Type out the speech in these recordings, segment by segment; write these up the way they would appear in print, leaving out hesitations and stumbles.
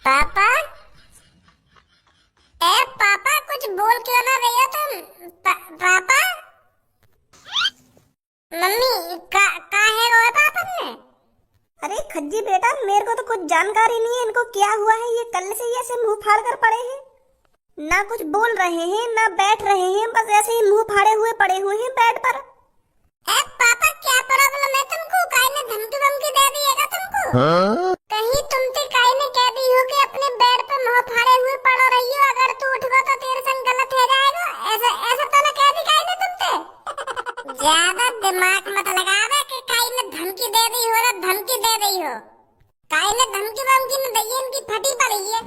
पापा, ए पापा, कुछ बोल क्यों ना रही हो तुम? पापा, मम्मी का है रोए पापा ने? अरे खज्जी बेटा, मेरे को तो कुछ जानकारी नहीं है इनको क्या हुआ है। ये कल से ऐसे मुंह फाड़ कर पड़े हैं, ना कुछ बोल रहे हैं ना बैठ रहे हैं, बस ऐसे ही मुंह फाड़े हुए पड़े हुए हैं बेड पर। पापा, क्या प्रॉब्लम है तुमको? काई ने धमकी वमकी दे दी है क्या तुमको? कहीं तुमसे काई ने कह दी हो कि अपने बेड पे मुंह फाड़े हुए पड़ो रही हो, अगर तू उठवा तो तेरे संग गलत हो जाएगा? ऐसा ऐसा तो ना कह दी काई ने तुमसे? ज्यादा दिमाग मत लगावे कि काई ने धमकी दे दी हो ना धमकी दे दी हो। काई ने धमकी वमकी न दी है, इनकी फटी पड़ी है।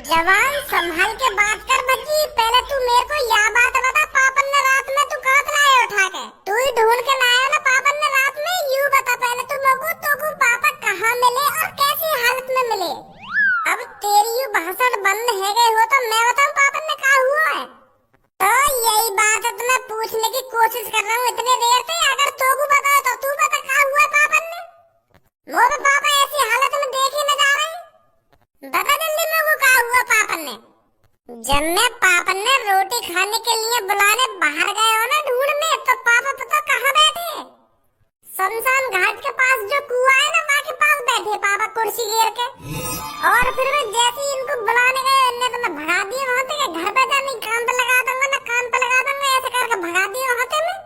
जवान संभाल के बात कर बच्ची। पहले तू मेरे को यह बात बता, पापन ने रात में तू कहाँ लाया उठा के? तू ही ढूंढ के लाया ना पापन ने रात में? यूं बता पहले तू मेरे को पापा कहाँ मिले और कैसी हालत में मिले? अब तेरी यू भाषण बंद है गए हो तो मैं बताऊं पापन ने कहा हुआ है? तो यही बात है तो मैं पूछने की कोशिश कर रहा हूँ इतने देर से। अगर तू को बता तो तू बता कहा हुआ पापन ने? मोरे पापा ऐसी हालत में देखे न जा रहे हैं, बता जल्दी मेरे को कहा हुआ पापन ने? जब मैं पापन ने रोटी खाने के लिए बुलाने बाहर गए हो ना ढूंढने, तो पापा पता कहाँ बैठे? शमशान घाट के पास जो कुआं है ना वहाँ के पास बैठे पापा कुर्सी घेर के। और फिर मैं जैसे ही इनको बुलाने गए इन्हें तो मैं भगा दिया वहाँ से, घर पे जा नहीं कान पे लगा दूंगा ना कान पे लगा दूंगा, ऐसे करके भगा दिया वहाँ से मैं।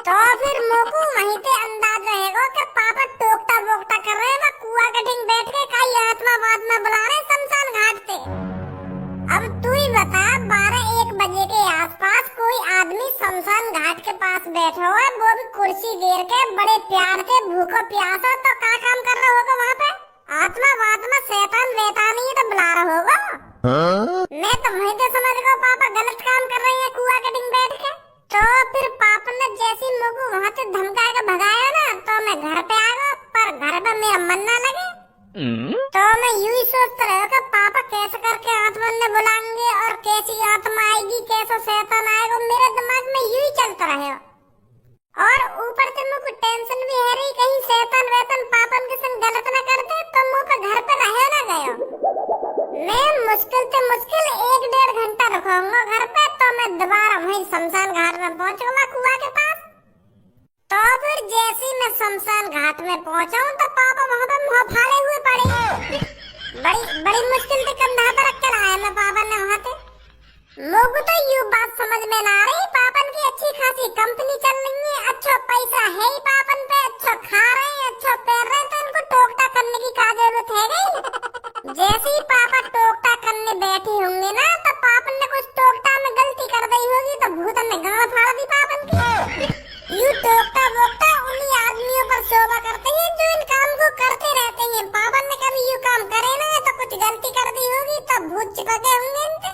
तो फिर मोको वहीं पे अंदाज रहेगा कि पापा टोकता बोकता कर रहे हैं ना कुआं के ढिंग बैठ के, कई आत्मा वात्मा बुला रहे शमशान घाट से। अब तू ही बता, 12-1 बजे के आसपास कोई आदमी शमशान घाट के पास बैठा हुआ है, वो भी कुर्सी घेर के बड़े प्यार से भूखो प्यासो, तो क्या काम कर रहा होगा वहाँ पे? आत्मा वात्मा शैतान वैतान ही तो बुला रहा होगा। मैं तो वहीं से समझ गया पापा गलत काम कर रहे हैं कुआं के ढिंग बैठ के। तो फिर पापा ने जैसे ही मुझको वहाँ से धमका के भगाया ना, तो मैं घर पे आ गया, पर घर पे मेरा मन ना लगे। तो मैं यूं ही सोचता रहा कि पापा कैसे करके आत्मा ने बुलाएंगे और कैसी आत्मा आएगी, कैसा शैतान आएगा, मेरे दिमाग में यूं ही चलता रहेगा। और ऊपर से मुझको टेंशन भी है रही कहीं शैतान वैतान पापन के संग गलत ना कर दे, तो मुझ पे घर पे रहे ना गयो। मैं मुश्किल से मुश्किल 1-1.5 घंटा रुकूंगा घर पे, तो मैं दोबारा वहीं शमशान घाट में पहुंचूंगा कुआं के पास। तो फिर जैसे ही मैं शमशान घाट में पहुंचा हूं तो पापा वहां पे मुंह फाड़े हुए पड़े। बड़ी मुश्किल से कंधा पर रख कर आया मैं पापा ने वहां से। लोग तो यूं बात समझ में ना आ रही, पापन की अच्छी खासी कंपनी चल रही है, अच्छा पैसा है ही पापन पे, अच्छा खा रहे हैं, अच्छा पहन रहे हैं, तो इनको टोकता करने की क्या जरूरत है गई? जैसे ही पापा टोकता करने बैठे होंगे ना, तो पापन ने कुछ टोकता में गलती कर दी होगी, तो भूतन ने गांव फाड़ दी पापन की। यूं टोकता वोकता उन्हीं आदमियों पर शोभा करते हैं जो इन काम को करते रहते हैं। पापन ने कभी यूं काम करे ना तो कुछ गलती कर दी होगी, तो भूत चिपके होंगे इनके,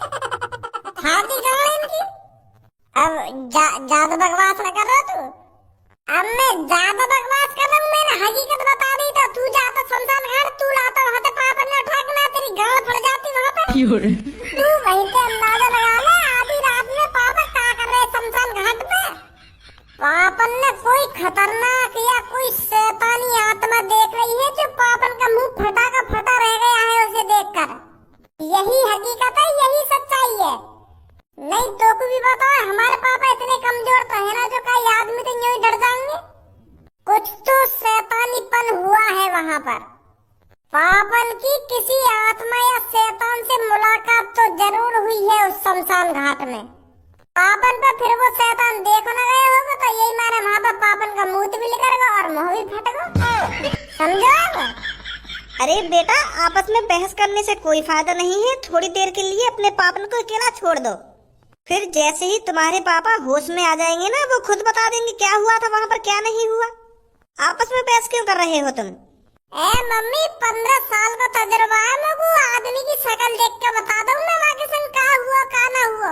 खाती गंगा इनकी। अब ज्यादा बकवास न कर रहा तू। अब मैं ज्यादा बकवास कर रहा हूँ, मैंने हकीकत बता दी, तो तू जाता शमशान घाट, तू लाता वहाँ से पापन ने उठा के ना तेरी गाल फट जाती वहाँ पे। तू वहीं पे अंदाजा लगा ले आधी रात में पापा क्या कर रहे शमशान घाट पे। पापन ने कोई खतरनाक या कोई शैतानी आत्मा देख रही है जो पापन का मुंह फटा का फटा रह गया है उसे देखकर। यही हकीकत है, यही सच्चाई है। नहीं तो को भी बताओ, हमारे पापा इतने कमजोर तो है ना जो कई आदमी तो यूं ही डर जाएंगे। कुछ तो शैतानीपन हुआ है वहाँ पर। पापन की किसी आत्मा या शैतान से मुलाकात तो जरूर हुई है उस शमशान घाट में। पापन पे फिर वो शैतान देखो ना गया होगा, तो यही मारे वहाँ पर पापन का मुंह भी निकलेगा और मुंह भी फटेगा, समझो? अरे बेटा, आपस में बहस करने से कोई फायदा नहीं है। थोड़ी देर के लिए अपने पापन को अकेला छोड़ दो, फिर जैसे ही तुम्हारे पापा होश में आ जाएंगे ना, वो खुद बता देंगे क्या हुआ था वहाँ पर क्या नहीं हुआ। आपस में बहस क्यों कर रहे हो तुम? मम्मी, 15 साल का तजुर्बा है मुझको, आदमी की शक्ल देख के बता दूं मैं वहाँ के संग क्या हुआ क्या ना हुआ।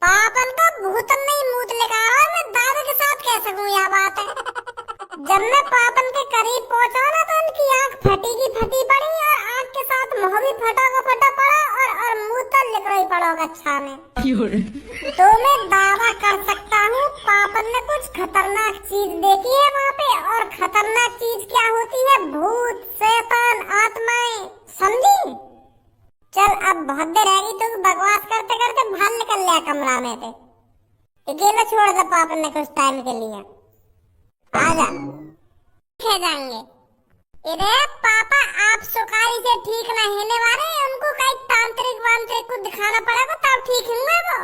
पापन का भूतन नहीं मूत लेकर आ रहा, मैं दादा के साथ कह सकूं यह बात है। जब मैं पापन के करीब पहुंचा ना तो उनकी आंख फटी की फटी पड़ी और आंख के साथ मुंह भी फटा का फटा पड़ा और मुंह तो लिख रही पड़ोगा अच्छा में। तो मैं दावा कर सकता हूँ पापन ने कुछ खतरनाक चीज देखी है वहाँ पे, और खतरनाक चीज क्या होती है? भूत, शैतान, आत्माएं, समझी? करने कुछ टाइम के लिए। आजा खे जाएंगे। इरे पापा आप सुखाई से ठीक ना होने वाले, उनको कई तांत्रिक वांत्रिक को दिखाना पड़ेगा तब ठीक होंगे वो।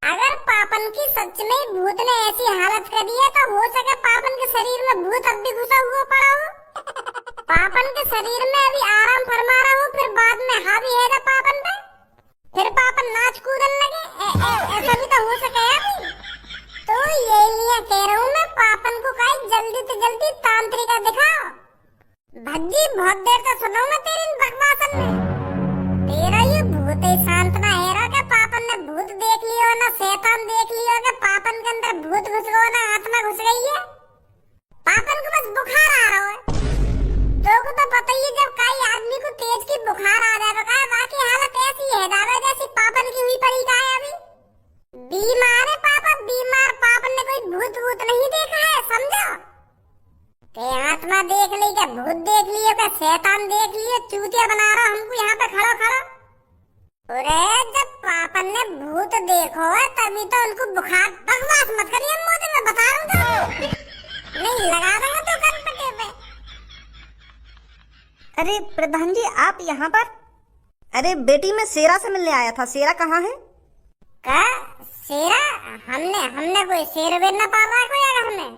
अगर पापन की सच में भूत ने ऐसी हालत करी है तो हो सके पापन के शरीर में भूत अब भी घुसा हुआ पड़ा हो। पापन के शरीर में अभी आराम फरमा रहा हो, फिर बाद में हावी है पापन पे, फिर पापन नाच कूदन लगे, ऐसा भी तो हो सके अभी। तो ये लिए कह रहा हूँ मैं, पापन को कहीं जल्दी से जल्दी तांत्रिका दिखाओ। भज्जी बहुत देर से सुना मैं तेरी बकवासन में। तेरा ये भूत ही शांत ना है रहा कि पापन ने भूत देख लिया ना शैतान देख लिया कि पापन के अंदर भूत घुस गया ना आत्मा घुस गई है। पापन को बस बुखार आ रहा है। तो को तो पता ही है जब कई आदमी को तेज की बुखार आ जाए तो क्या बाकी हालत ऐसी है दादा जैसी पापन की हुई पड़ी का है अभी। बीमार है पापा, बीमार। पापन ने कोई भूत भूत नहीं देखा है समझो। के आत्मा देख ली क्या भूत देख लियो क्या शैतान देख लियो, चूतिया बना रहा हमको यहाँ पे खड़ो खड़ो। अरे जब पापन ने भूत देखो है तभी तो उनको बुखार। बकवास मत करिए मुझे, मैं बता रहा हूँ नहीं लगा दूंगा तो कन पटे पे। अरे प्रधान जी आप यहाँ पर? अरे बेटी मैं शेरा से मिलने आया था। शेरा कहाँ है? का शेरा? हमने कोई शेर वेर न पाला कोई घर में।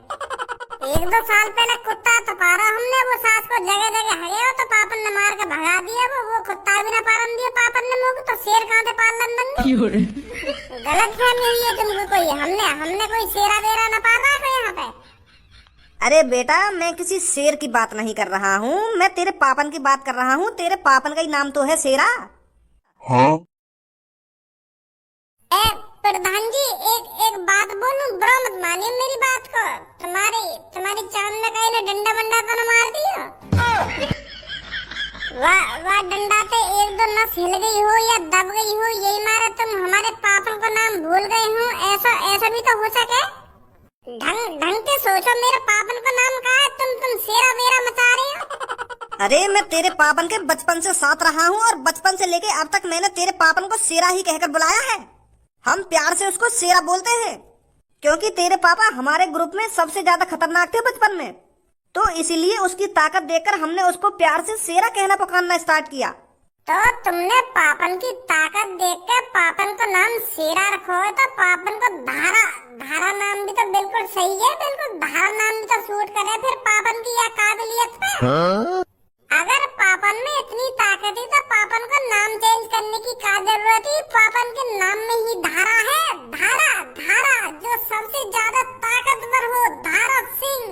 1-2 साल पहले कुत्ता तो पारा हमने, वो सास को जगह जगह है तो पापन ने मार के भगा दिया। वो कुत्ता भी न पालन दिया पापन ने मुझे, तो शेर कहाँ से पालन देंगे? गलत फहमी हुई है तुमको कोई। हमने कोई शेरा वेरा न पाला कोई यहाँ पे। अरे बेटा मैं किसी शेर की बात नहीं कर रहा हूँ, मैं तेरे पापन की बात कर रहा हूँ। तेरे पापन का ही नाम तो है शेरा। हाँ प्रधान जी एक बात बोलूं, बुरा मत मानिए मेरी बात को। तुम्हारी चांद में कहीं ने डंडा बंडा तो न मार दिया? वाह डंडा से 1-2 नस हिल गई हो या दब गई हो, यही मारे तुम हमारे पापन को नाम भूल गए हो। ऐसा भी तो हो सके। ढंग से सोचो, मेरे पापन को नाम कहा है, तुम शेरा वेरा मचा रहे हो। अरे मैं तेरे पापन के बचपन से साथ रहा हूँ और बचपन से लेके अब तक मैंने तेरे पापन को शेरा ही कहकर बुलाया है। हम प्यार से उसको शेरा बोलते हैं क्योंकि तेरे पापा हमारे ग्रुप में सबसे ज्यादा खतरनाक थे बचपन में, तो इसीलिए उसकी ताकत देखकर हमने उसको प्यार से शेरा कहना पुकारना स्टार्ट किया। तो तुमने पापन की ताकत देखकर पापन को नाम शेरा रखो है, तो पापन को धारा नाम भी तो बिल्कुल सही है। बिल्कुल धारा नाम भी तो सूट करे फिर पापन की यह काबिलियत पे। अगर पापन में इतनी ताकत है तो पापन को नाम चेंज करने की क्या जरूरत है? पापन के नाम में ही धारा है। धारा जो सबसे ज्यादा ताकतवर हो, धारा सिंह।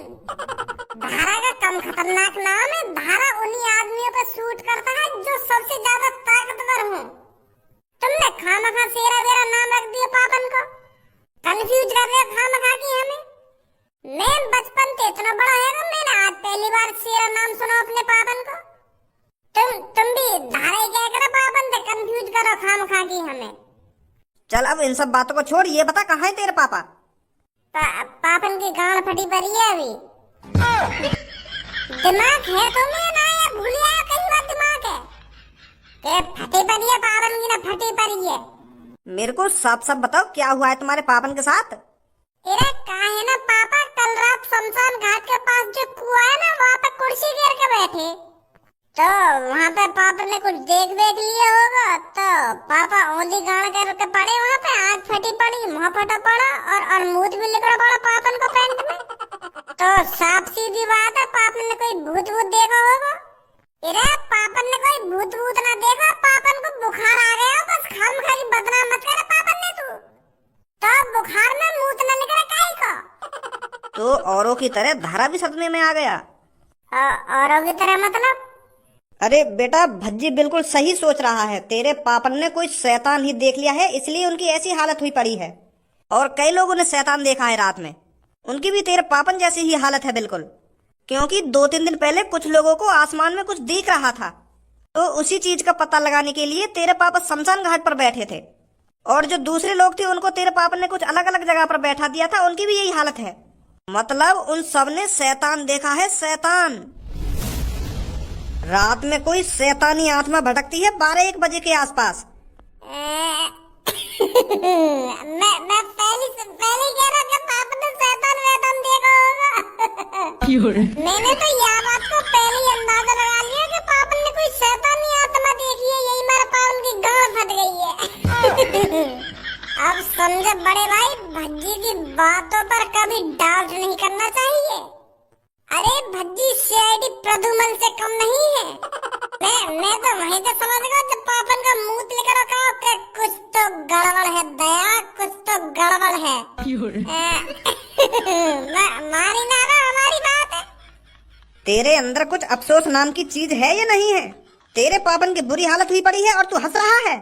धारा का कम खतरनाक नाम है। धारा उन्हीं आदमियों पे सूट करता है जो सबसे ज्यादा ताकतवर हो। तुमने खामखा शेरा वेरा नाम रख दिया पापन को, कंफ्यूज कर रहे खामखा की हमें। मैं बचपन से इतना बड़ा है ना, मैंने आज पहली बार शेरा नाम सुना अपने पापन को। तुम भी धारा क्या करो पापन से कंफ्यूज करो खामखा की हमें। चल अब इन सब बातों को छोड़, ये बता कहाँ है तेरे पापा? पापन की गांड फटी पड़ी है अभी। दिमाग है तुम्हें ना या भूल गया कई बार दिमाग है? के फटी पड़ी है पापन की ना फटी पड़ी है? मेरे को साफ साफ बताओ क्या हुआ है तुम्हारे पापन के साथ? अरे कहा है ना पापा, कल रात शमशान घाट के पास जो कुआं है ना वहाँ पे कुर्सी घेर के बैठे, तो वहाँ पे पापा ने कुछ देख लिया होगा, तो पापा औंधी गाड़ के पड़े वहाँ पे। आँख फटी पड़ी, मुँह फटा पड़ा और मुँह भी लिखड़ा पड़ा पापन को पैंट में। तो साफ सीधी बात है पापन ने कोई भूत देखा होगा। अरे पापन ने कोई भूत ना देखा, पापन को बुखार आ गया। बस खामखा बदनाम मत करे पापन ने तू। तो बुखार में मुंह न निकले काहे को? तो औरों की तरह धारा भी सदमे में आ गया। औरों की तरह मतलब? अरे बेटा भज्जी बिल्कुल सही सोच रहा है। तेरे पापन ने कोई शैतान ही देख लिया है, इसलिए उनकी ऐसी हालत हुई पड़ी है। और कई लोगों ने शैतान देखा है रात में, उनकी भी तेरे पापन जैसी ही हालत है बिल्कुल। क्योंकि 2-3 दिन पहले कुछ लोगों को आसमान में कुछ दिख रहा था, तो उसी चीज का पता लगाने के लिए तेरे पापा शमशान घाट पर बैठे थे। और जो दूसरे लोग थे उनको तेरे पापा ने कुछ अलग अलग जगह पर बैठा दिया था, उनकी भी यही हालत है। मतलब उन सब ने शैतान देखा है, शैतान। रात में कोई शैतानी आत्मा भटकती है 12-1 बजे के आसपास। मैं पहले कह रहा कि पापा ने शैतान वैतान देखा होगा। मैंने तो यह बात को पहले ही अंदाजा लगा लिया कि पापा ने कोई शैतानी आत्मा देखी है, यही मेरे पापा की गांड फट गई है। अब समझे बड़े भाई, भज्जी की बातों पर कभी डाउट नहीं करना चाहिए। अरे भज्जी सीआईडी प्रदुमन से कम नहीं है। मैं तो वहीं से समझ गया जब पापन का मुंह लेकर रखा कि कुछ तो गड़बड़ है दया, कुछ तो गड़बड़ है। मारी नारा हमारी बात है। तेरे अंदर कुछ अफसोस नाम की चीज है या नहीं है? तेरे पापन की बुरी हालत हुई पड़ी है और तू हंस रहा है।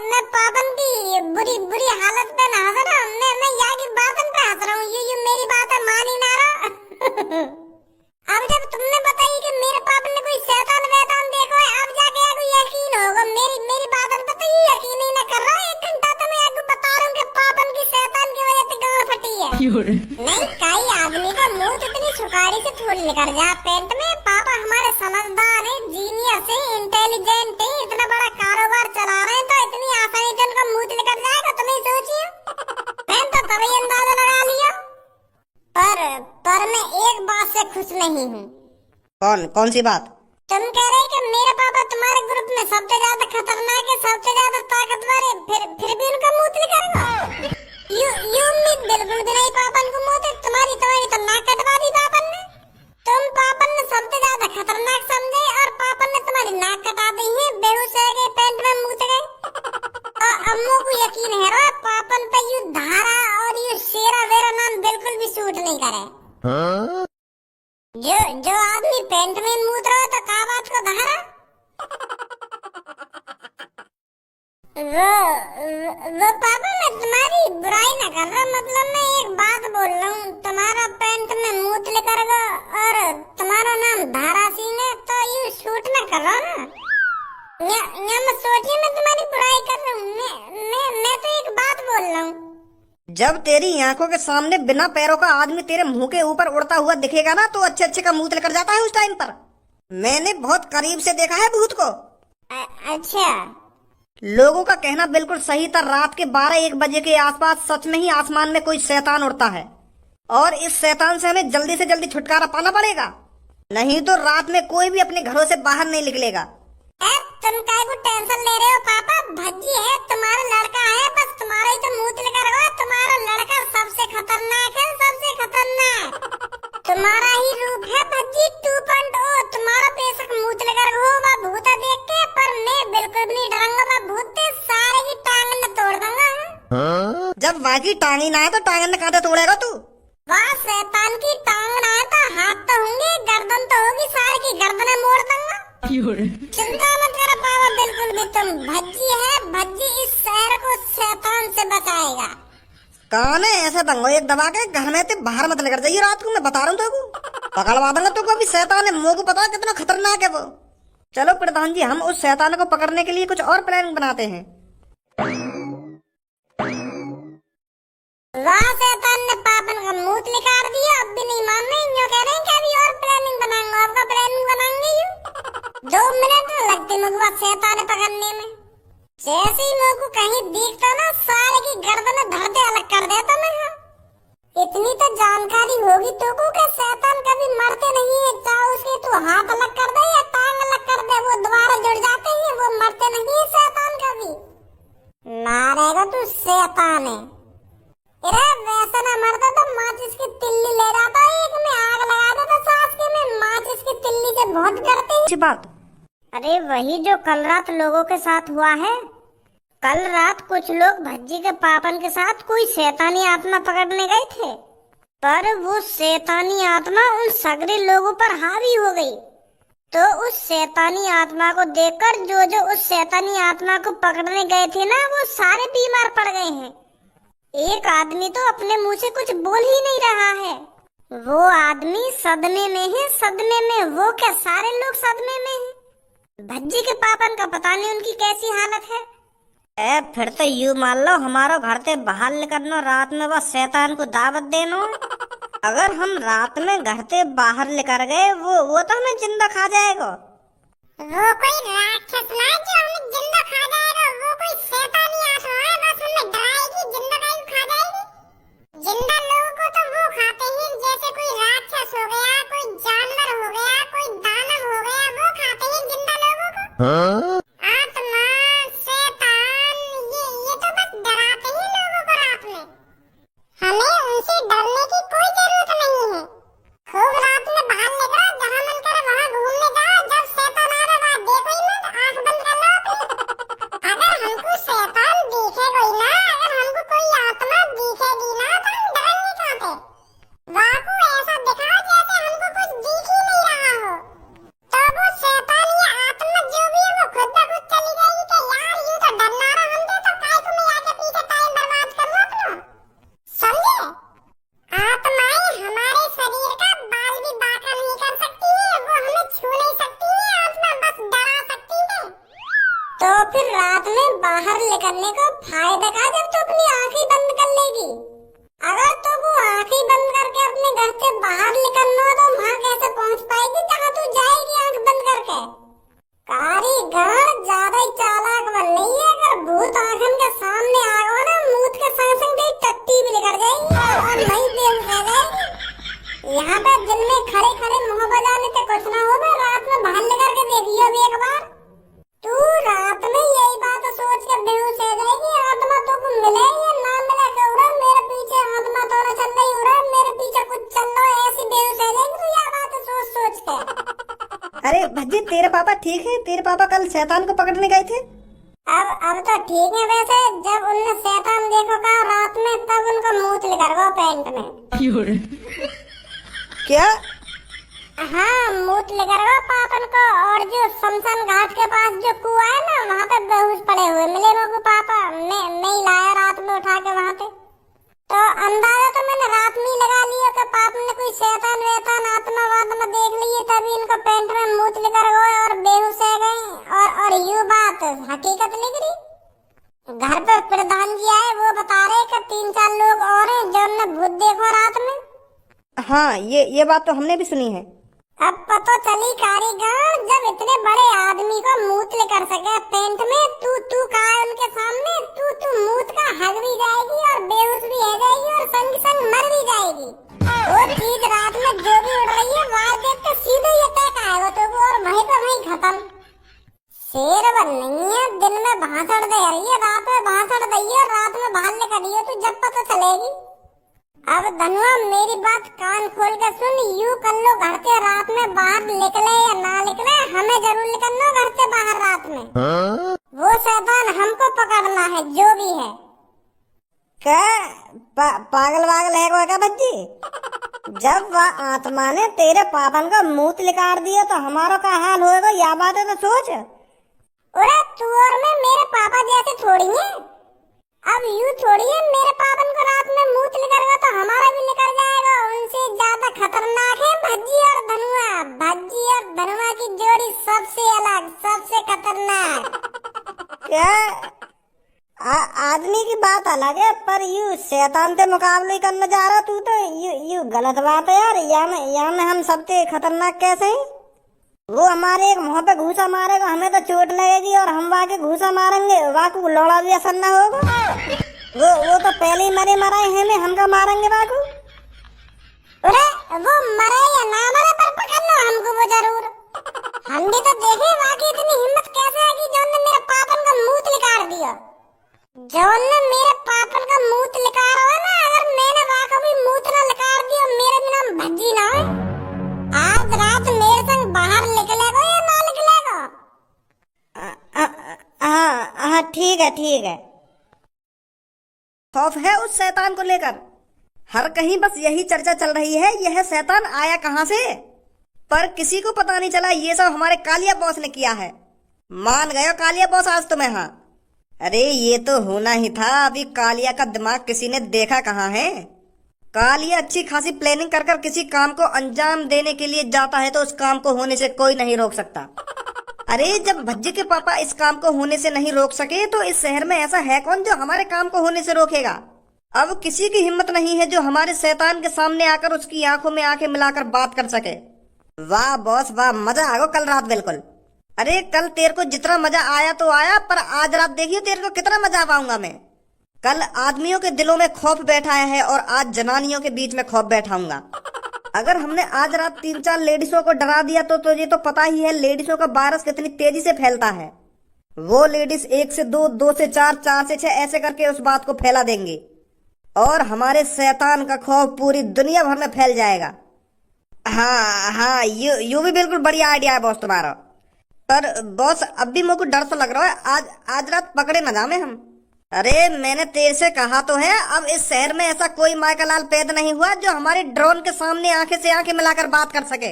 मैं पापन की बुरी हालत पे ना हंस रहा हूँ, मैं यहाँ की बातन पे हंस रहा हूँ। ये मेरी बात है, मानी नारा। अब जब तुमने बताई कि मेरे पापा ने कोई शैतान वैतान देखा है, अब जाके आपको यकीन होगा। मेरी बातन पे तो यकीन ही ना कर रहा। 1 घंटा तो मैं आपको बता रहा हूँ कि पापन की शैतान की वजह से गांड फटी है। नहीं, कई आदमी का मुंह इतनी सुखाड़ी से थोड़ी निकल जा पेंट में। पापा हमारे समझदार है, जीनियस है, इंटेलिजेंट है, इतना बड़ा कारोबार चला रहे हैं, तो इतनी आसानी से उनका मुंह निकल जाएगा तो नहीं सोचिए। मैं तो तभी अंदाजा लगा लिया। पर मैं एक बात से खुश नहीं हूँ। कौन सी बात? तुम कह रहे कि मेरे पापा तुम्हारे ग्रुप में सबसे ज्यादा खतरनाक है, सबसे ज्यादा ताकतवर है, फिर भी उनका मुंह निकलेगा। यू उम्मीद बिल्कुल भी नहीं पापन को मुंह, तुम्हारी तो नाक कटवा दी पापन ने। तुम पापन ने सबसे ज्यादा खतरनाक समझे और पापन ने तुम्हारी नाक कटा दी है। बेहोश हो गए, पेंट में मुंह गए। और अम्मू को यकीन है रो पापन पे यू धारा और यू शेरा वेरा नाम बिल्कुल भी सूट नहीं करे। जो आदमी पेंट में मूत रहा है तो का बात को धारा। वो पापा मैं तुम्हारी बुराई ना कर रहा, मतलब मैं एक बात बोल रहा हूँ। तुम्हारा पेंट में मूत लेकर और तुम्हारा नाम धारा सिंह है तो यू शूट ना कर रहा ना। मैं सोचिए मैं तुम्हारी बुराई कर रहा हूँ। मैं तो एक बात बोल रहा हूँ। जब तेरी आंखों के सामने बिना पैरों का आदमी तेरे मुंह के ऊपर उड़ता हुआ दिखेगा ना तो अच्छे का मुंह लेकर जाता है उस टाइम पर। मैंने बहुत करीब से देखा है भूत को। अच्छा। लोगों का कहना बिल्कुल सही था। रात के 12-1 बजे के आसपास सच में ही आसमान में कोई शैतान उड़ता है और इस शैतान से हमें जल्दी से जल्दी छुटकारा पाना पड़ेगा, नहीं तो रात में कोई भी अपने घरों से बाहर नहीं निकलेगा। तुम काय को टेंशन ले रहे हो पापा? भज्जी है, तुम्हारा लड़का है, बस तुम्हारा ही तो मुंह लेकर रखा। तुम्हारा लड़का सबसे खतरनाक है, सबसे खतरनाक। तुम्हारा ही रूप है भज्जी 2.0। तुम्हारा बेशक मुंह लेकर होगा भूता देख के, पर मैं बिल्कुल भी नहीं डरूंगा। मैं भूत सारे की टांग न तोड़ दूंगा। जब बाकी टांगी ना है तो टांग न काटे तोड़ेगा तू? वाह, शैतान की टांग ना है तो हाथ तो होंगे, गर्दन तो होगी, सारे की गर्दनें मोड़ दूंगा। चिंता मत करो पापा, बिल्कुल भी। तुम भज्जी है, भज्जी इस शहर को शैतान से बचाएगा। कान है ऐसा दंगो एक दबा के घर में ते बाहर मत लेकर जाइए रात को। मैं बता रहा हूँ तेको, पकड़वा दूंगा तुमको। अभी शैतान है, मुँह को पता है कितना खतरनाक है वो। चलो प्रधान जी, हम उस शैतान को पकड़ने के लिए कुछ और प्लान बनाते हैं। वाह, शैतान ने पापन का मुंह निकाल दिया। अब भी नहीं मान रहे, यूं कह रहे हैं कि अभी और प्लानिंग बनाएंगे। आपका प्लानिंग बनाएंगे यूं 2 मिनट लगते मुझको शैतान पकड़ने में। जैसे ही मुझको कहीं दिखता ना, सारे की गर्दन धरते अलग कर देता मैं। इतनी तो जानकारी होगी तुमको कि शैतान कभी मरते नहीं है। चाहे उसके तू हाथ अलग कर दे या टांग अलग कर दे, वो दोबारा जुड़ जाते हैं। वो मरते नहीं है शैतान कभी। मारेगा तू शैतान है। अरे वैसा ना मरता तो माचिस की तिल्ली ले जाता, एक में आग लगा देता सास के में। माचिस की तिल्ली से बहुत डरते हैं। अच्छी बात। अरे वही जो कल रात लोगों के साथ हुआ है। कल रात कुछ लोग भज्जी के पापन के साथ कोई शैतानी आत्मा पकड़ने गए थे, पर वो शैतानी आत्मा उन सगरे लोगों पर हावी हो गई। तो उस शैतानी आत्मा को देखकर जो उस शैतानी आत्मा को पकड़ने गए थे ना, वो सारे बीमार पड़ गए हैं। एक आदमी तो अपने मुंह से कुछ बोल ही नहीं रहा है। वो आदमी सदमे में है, सदमे में। वो क्या सारे लोग सदमे में हैं। भज्जी के पापन का पता नहीं उनकी कैसी हालत है। फिर तो यू मान लो हमारा घर से बाहर निकलना रात में बस शैतान को दावत देना। अगर हम रात में घर से बाहर निकल गए वो तो हमें जिंदा खा जाएगा। वो कोई राक्षस ना जो हमें जिंदा खा जाएगा, वो कोई शैतानी आत्मा जिंदा लोगों को तो वो खाते हैं, जैसे कोई राक्षस हो गया, कोई जानवर हो गया, कोई दानव हो गया, वो खाते हैं जिंदा लोगों को। आत्मा, शैतान, ये तो बस डराते हैं लोगों को रात में। हमें उनसे डरने की कोई जरूरत नहीं है। खूब रात में बाहर निकलो, जहाँ मन करे वहाँ घूमने जाओ। जब शैतान आ रहा है देखो ही मत, आंख बंद कर लो अपनी। अगर हमको शैतान दिखेगा ही ना, अगर हमको कोई आत्मा दिखेगी ना, तो हम डरेंगे कहाँ पे? वाकु ऐसा दिखाओ जैसे हमको कुछ दिख ही नहीं रहा हो, तो वो शैतान या आत्मा जो भी है वो खुद ब खुद चली जाएगी कि यार यूं तो डरना रहा हमसे, तो काय को मैं आके पीछे टाइम बर्बाद करूँ अपना। समझे? आत्माएं हमारे शरीर का बाल भी बांका नहीं कर सकती है, वो हमें छू नहीं सकती है, आत्मा बस डरा सकती है। तो फिर रात में बाहर निकलने को फायदा का, जब तू अपनी आंखें बंद कर लेगी। अगर तो वो आंखें बंद करके अपने घर से बाहर निकलना हो, तो वहाँ कैसे पहुँच पाएगी जहाँ तू जाएगी आंख बंद करके? कारीगर ज्यादा ही चालाक बन रही है। अगर भूत आंखन के सामने आ गया ना, मूत के संग संग तेरी टट्टी भी निकल जाएगी और नहीं बेहोश हो जाएगी। यहाँ पे दिन में खड़े खड़े मुँह बजाने से कुछ ना हो, मैं रात में बाहर निकल के देखियो भी एक बार, तू रात में यही बात सोच के बेहोश हो जाएगी। आत्मा तो को मिले या ना मिले, उड़ा मेरे पीछे आत्मा तो न चल रही, उड़ा मेरे पीछे कुछ चल रहा है, ऐसी बेहोश हो जाएगी तू यह बात सोच सोच के। अरे भज्जी, तेरे पापा ठीक है? तेरे पापा कल शैतान को पकड़ने गए थे। अब तो ठीक है। वैसे जब उनने शैतान देखो कहा रात में, तब उनको मूत निकल गया पैंट में। क्या? हाँ, मूत लेकर गया पापन को। और जो शमशान घाट के पास जो कुआं है ना, वहाँ पे बेहोश पड़े हुए मिले मेरे को पापा। मैं ही लाया रात में उठा के वहाँ पे। तो अंदाजा तो मैंने रात में ही लगा लिया कि पाप ने कोई शैतान वैतान आत्मा वात्मा देख लिए, तभी इनको पैंट में मूत लेकर गए और बेहोश हो गए। और यूँ बात हकीकत निकली। घर पे प्रधान जी आए, वो बता रहे कि 3-4 लोग और हैं जो हमने भूत देखो रात में। हाँ, ये बात तो हमने भी सुनी है। अब पता चली कारीगर, जब इतने बड़े आदमी को मूत लेकर सके पेंट में, तू कहा उनके सामने, तू मूत का हग भी जाएगी और बेहोश भी हो जाएगी और संग संग मर भी जाएगी। वो चीज रात में जो भी उड़ रही है, वार देख के सीधे ही अटैक आएगा तो वो, और वहीं पर वहीं खत्म। शेर बन नहीं है, दिन में भाषण दे रही है, रात में भाषण दी है, रात में बाहर लेकर दी है, तू जब पता चलेगी। अब धनुआ मेरी बात कान खोल के सुन, यूं कर लो घर से रात में बाहर निकले या ना निकले, हमें जरूर निकलना घर से बाहर रात में। वो शैतान हमको पकड़ना है जो भी है। क्या पागल वागल है कोई क्या भज्जी? जब वह आत्मा ने तेरे पापन का मूत निकाल दिया तो हमारा क्या हाल होगा, यह बात है तो सोच। अरे तू और मैं मेरे पापा जैसे थोड़ी है। अब यूं थोड़ी है, मेरे पापन को रात में मूत निकल गया तो हमारा भी निकल जाएगा। उनसे ज्यादा खतरनाक है भज्जी और धनुआ। भज्जी और धनुआ की जोड़ी सबसे अलग, सबसे खतरनाक। क्या? आदमी की बात अलग है, पर यू शैतान से मुकाबले करने जा रहा तू तो यू गलत बात है यार। यहाँ में हम सबसे खतरनाक कैसे हैं? वो हमारे एक मुंह पे घूसा मारेगा, हमें तो चोट लगेगी, और हम वाके घूसा मारेंगे, वाकू लौड़ा भी असर न होगा। वो तो पहले ही मराए हैं, हमका मारेंगे वाकू। अरे वो मरे या ना मरे, पर पकड़ना हमको वो जरूर। हम भी तो देखे वाकई इतनी हिम्मत कैसे है कि जौन ने मेरे पापन का मूत निकाल दिया। जौन ने मेरे पापन का मूत निकाला हो ना, अगर मैंने वाकई भी मूत ना निकाल दिया, मेरे भी नाम भज्जी ना हो। आज रात मेरे संग बाहर निकलेगा या ना निकलेगा? हाँ ठीक है। खौफ है उस शैतान को लेकर। हर कहीं बस यही चर्चा चल रही है, यह शैतान आया कहाँ से, पर किसी को पता नहीं चला ये सब हमारे कालिया बॉस ने किया है। मान गए कालिया बॉस आज तुम्हें? हाँ, अरे ये तो होना ही था। अभी कालिया का दिमाग किसी ने देखा कहाँ है। कालिया अच्छी खासी प्लानिंग कर किसी काम को अंजाम देने के लिए जाता है तो उस काम को होने से कोई नहीं रोक सकता। अरे जब भज्जी के पापा इस काम को होने से नहीं रोक सके, तो इस शहर में ऐसा है कौन जो हमारे काम को होने से रोकेगा? अब किसी की हिम्मत नहीं है जो हमारे शैतान के सामने आकर उसकी आंखों में आंखें मिलाकर बात कर सके। वाह बॉस वाह, मजा आ गया कल रात बिल्कुल। अरे कल तेरे को जितना मजा आया तो आया, पर आज रात देखिए तेरे को कितना मजा पाऊंगा मैं। कल आदमियों के दिलों में खौफ बैठाया है और आज जनानियों के बीच में खौफ बैठाऊंगा। अगर हमने आज रात 3-4 लेडीजों को डरा दिया तो तुझे तो पता ही है लेडीजों का वायरस कितनी तेजी से फैलता है। वो लेडीज 1 से 2, 2 से 4, 4 से 6 ऐसे करके उस बात को फैला देंगी और हमारे शैतान का खौफ पूरी दुनिया भर में फैल जाएगा। हाँ हाँ, यू भी बिल्कुल बढ़िया आइडिया है बॉस तुम्हारा। पर बॉस अब भी मुझको डर तो लग रहा है, आज रात पकड़े न जामे हम। अरे मैंने तेरे से कहा तो है, अब इस शहर में ऐसा कोई माइकलाल पैदा नहीं हुआ जो हमारे ड्रोन के सामने आंखें से आंखें मिलाकर बात कर सके।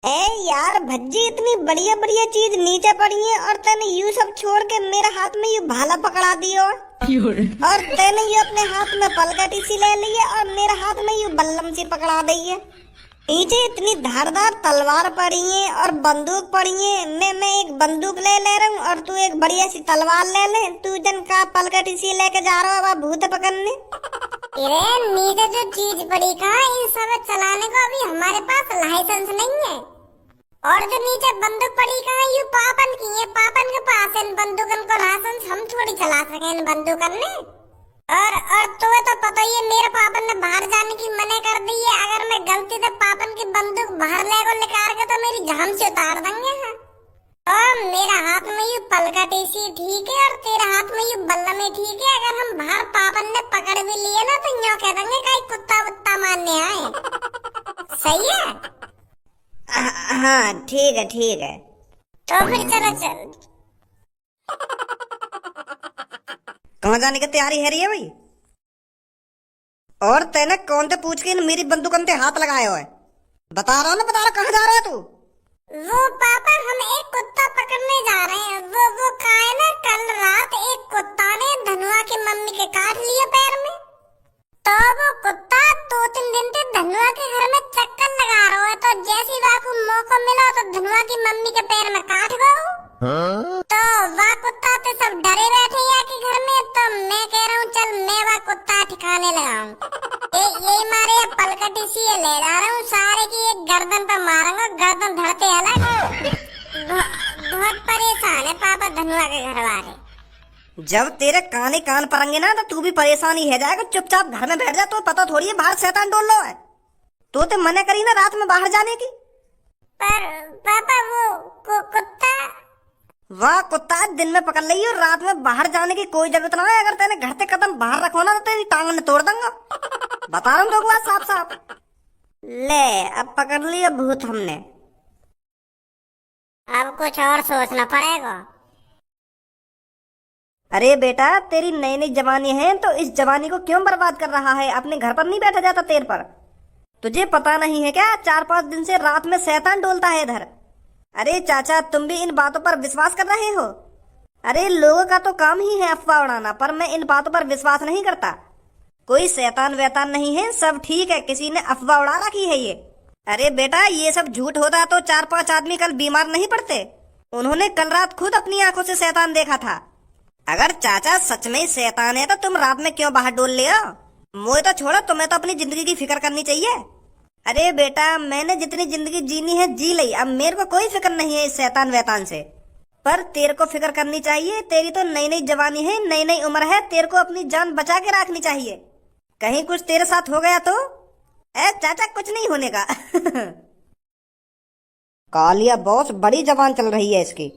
ए यार भज्जी, इतनी बढ़िया बढ़िया चीज नीचे पड़ी है और तैने यू सब छोड़ के मेरे हाथ में यू भाला पकड़ा दियो और तैने यू अपने हाथ में पलकटी सी ले ली है और मेरे हाथ में यू बल्लम सी पकड़ा दी है। नीचे इतनी धारदार तलवार पड़ी है और बंदूक पड़ी है। मैं एक बंदूक ले रहा हूँ और तू एक बढ़िया सी तलवार ले ले। तू जन का पलकटी सी लेके जा रहा है भूत पकड़ने। अरे नीचे जो चीज पड़ी कहाँ, इन सब चलाने को अभी हमारे पास लाइसेंस नहीं है। और जो नीचे बंदूक पड़ी कहाँ, ये पापन की है, पापन के पास है इन बंदूकन को लाइसेंस। हम थोड़ी चला सके इन बंदूकन ने। और तुम्हें तो पता ही है मेरे पापन ने बाहर जाने की मना कर दी है। अगर मैं गलती से पापन की बंदूक बाहर ले को निकाल के तो मेरी जान से उतार देंगे। हाँ, और मेरा हाथ में ये पलकटी सी ठीक है और तेरे हाथ में ये बल्लम ही ठीक है। अगर हम बाहर पापन ने पकड़ भी लिए ना तो यूं कह देंगे कहीं कुत्ता वुत्ता मारने आए। सही है? हाँ ठीक है। तो फिर चलो चल। कहाँ जाने की तैयारी है रही है भाई? और तैने कौन से पूछ के मेरी बंदूकन पे हाथ लगाए हुए? बता रहा कहाँ जा रहा है तू? वो पापा हम एक कुत्ता पकड़ने जा रहे हैं। वो कहा है ना, कल रात एक कुत्ता ने धनुआ की मम्मी के काट लिया पैर में। तो वो कुत्ता 2-3 दिन से धनुआ के घर में चक्कर लगा रहा है। तो जैसे ही वाको मौका मिला तो धनुआ की मम्मी के पैर में काट गया। तो वह कुत्ता तो सब डरे बैठे हैं कि घर में। तो मैं कह रहा हूँ चल मैं वह कुत्ता ठिकाने लगाऊं। यही मारे पलकटी सी ले जा रहा हूँ, सारे की एक गर्दन पे मारूंगा, गर्दन धरते अलग। बहुत परेशान है पापा धनुआ के घर वाले। जब तेरे कान पड़ेंगे ना तो तू भी परेशान ही है जाएगा। चुपचाप घर में बैठ जा। तो पता थोड़ी है बाहर शैतान डोल रहा है। तो मना करी ना रात में बाहर जाने की। पर पापा वो कुत्ता, वाह कुत्ता दिन में पकड़ ली और रात में बाहर जाने की कोई जरूरत ना है। अगर तेने घर से कदम बाहर रखो ना तो तेरी टांग ने तोड़ दूंगा। बता रहा हूँ लोग साफ साफ। ले अब पकड़ लिया भूत हमने। अब कुछ और सोचना पड़ेगा। अरे बेटा तेरी नई नई जवानी है तो इस जवानी को क्यों बर्बाद कर रहा है? अपने घर पर नहीं बैठा जाता तेरे पर? तुझे पता नहीं है क्या 4-5 दिन से रात में शैतान डोलता है इधर। अरे चाचा तुम भी इन बातों पर विश्वास कर रहे हो? अरे लोगों का तो काम ही है अफवाह उड़ाना, पर मैं इन बातों पर विश्वास नहीं करता। कोई शैतान वैतान नहीं है, सब ठीक है, किसी ने अफवाह उड़ा रखी है ये। अरे बेटा ये सब झूठ होता तो 4-5 आदमी कल बीमार नहीं पड़ते। उन्होंने कल रात खुद अपनी आंखों से शैतान देखा था। अगर चाचा सच में शैतान है तो तुम रात में क्यों बाहर डोल लिया? मुझे तो छोड़ो, तुम्हें तो अपनी जिंदगी की फिक्र करनी चाहिए। अरे बेटा मैंने जितनी जिंदगी जीनी है जी ली, अब मेरे को कोई फिक्र नहीं है इस शैतान वैतान से। पर तेरे को फिक्र करनी चाहिए। तेरी तो नई नई जवानी है, नई नई उम्र है, तेरे को अपनी जान बचा के रखनी चाहिए। कहीं कुछ तेरे साथ हो गया तो चाचा कुछ नहीं होने का। कालिया बॉस बड़ी जवान चल रही है इसकी।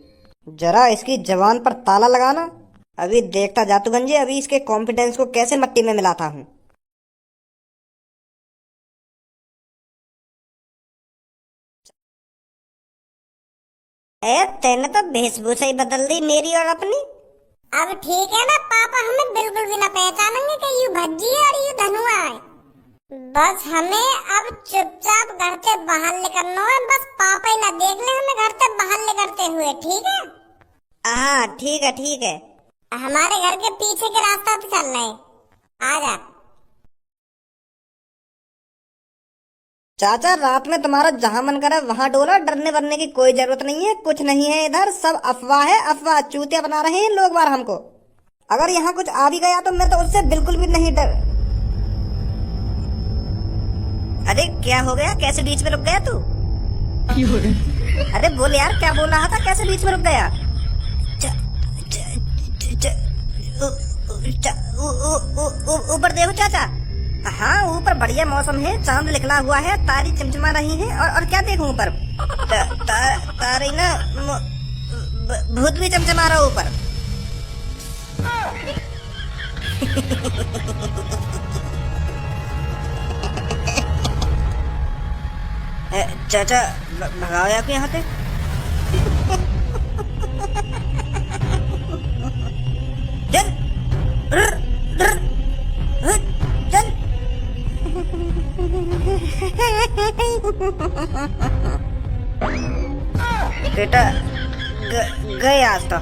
जरा इसकी जवान पर ताला लगाना। अभी देखता जातूगंजे, अभी इसके कॉन्फिडेंस को कैसे मट्टी में मिलाता हूँ। तेने तो वेशभूषा ही बदल दी मेरी और अपनी। अब ठीक है ना पापा, हमें बिल्कुल भी ना पहचानेंगे कि यू भज्जी है और यू धनुआ है। बस हमें अब चुपचाप घर से बाहर निकलना है। बस पापा ही ना देख ले हमें घर से बाहर निकलते हुए। ठीक है? हाँ ठीक है। हमारे घर के पीछे के रास्ता पे चल रहे। आ जा। चाचा रात में तुम्हारा जहाँ मन करे वहाँ डोला, डरने वरने की कोई जरूरत नहीं है। कुछ नहीं है इधर, सब अफवाह है, अफवाह। चूतिया बना रहे हैं लोग बार हमको। अगर यहाँ कुछ आ भी गया तो मैं तो उससे बिल्कुल भी नहीं डर। अरे क्या हो गया? कैसे बीच में रुक गया तू? अरे बोल यार, क्या बोल रहा था? कैसे बीच में रुक गया? ऊपर देखो चाचा। हाँ, ऊपर बढ़िया मौसम है, चांद निकला हुआ है, तारी चमचमा रही है। और क्या देखूं ऊपर? तारी ना, भूत भी चमचमा रहा ऊपर। चाचा भगाओ यार यहाँ से। चल चल। बेटा गए आज तो।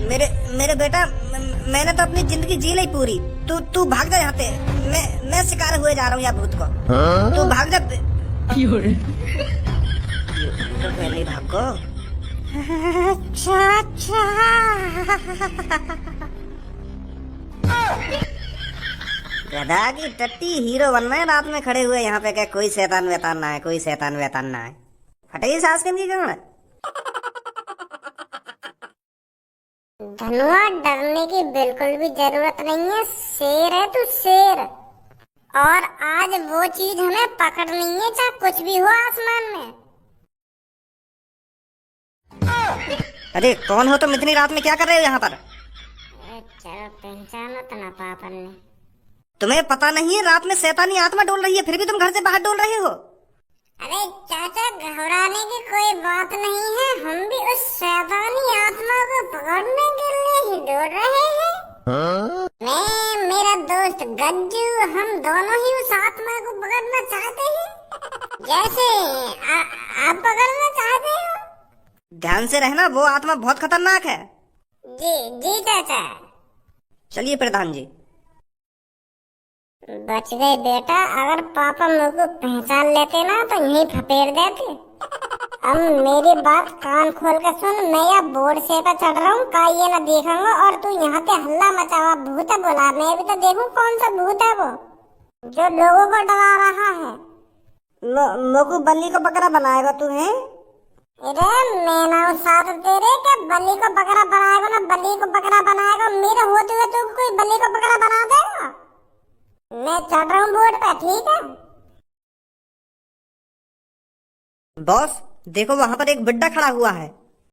मेरे बेटा, मैंने तो अपनी जिंदगी जी ली पूरी। तू भाग जा यहाँ से। मैं शिकार हुए जा रहा हूँ यहाँ भूत को। तू भाग जा। तो पहले भागो। गधा की टट्टी, हीरो बनना है रात में खड़े हुए यहाँ पे। क्या कोई शैतान वैतान ना है, कोई शैतान वैतान ना है। फटेगी सांस की कौन? धनुआ, डरने की बिल्कुल भी जरूरत नहीं है। शेर है तू, शेर। और आज वो चीज हमें पकड़नी है, चाहे कुछ भी हो आसमान में। अरे कौन हो तुम? इतनी रात में क्या कर रहे हो यहाँ पर? चलो पहचानो तो ना पापन ने। तुम्हें पता नहीं है रात में शैतानी आत्मा डोल रही है, फिर भी तुम घर से बाहर डोल रहे हो? अरे चाचा, घबराने की कोई बात नहीं है। हम भी उस शैतानी आत्मा को पकड़ने के लिए ही दौड़ रहे हैं। मैं, मेरा दोस्त गज्जू, हम दोनों ही उस आत्मा को पकड़ना चाहते हैं, जैसे आप पकड़ना चाहते हो। ध्यान से रहना, वो आत्मा बहुत खतरनाक है। जी जी चाचा। चलिए प्रधान जी। बच गए बेटा। अगर पापा मुझको पहचान लेते ना तो यहीं फपेड़ देते। अब मेरी बात कान खोल कर सुन। मैं यहाँ बोर्ड से पे चढ़ रहा हूँ, का ये ना देखूंगा। और तू यहाँ पे हल्ला मचावा, भूत है बोला। मैं भी तो देखूं कौन सा भूत है वो जो लोगों को डरा रहा है। मोकू बल्ली को बकरा बनाएगा तुम्हें? अरे मैं ना उस साथ तेरे क्या बल्ली को बकरा बनाएगा ना बल्ली को बकरा बनाएगा। मेरे होते हुए तू कोई बल्ली को बकरा बना देगा? मैं चढ़ रहा हूँ बोर्ड पे, ठीक है? बॉस देखो, वहाँ पर एक बुड्ढा खड़ा हुआ है।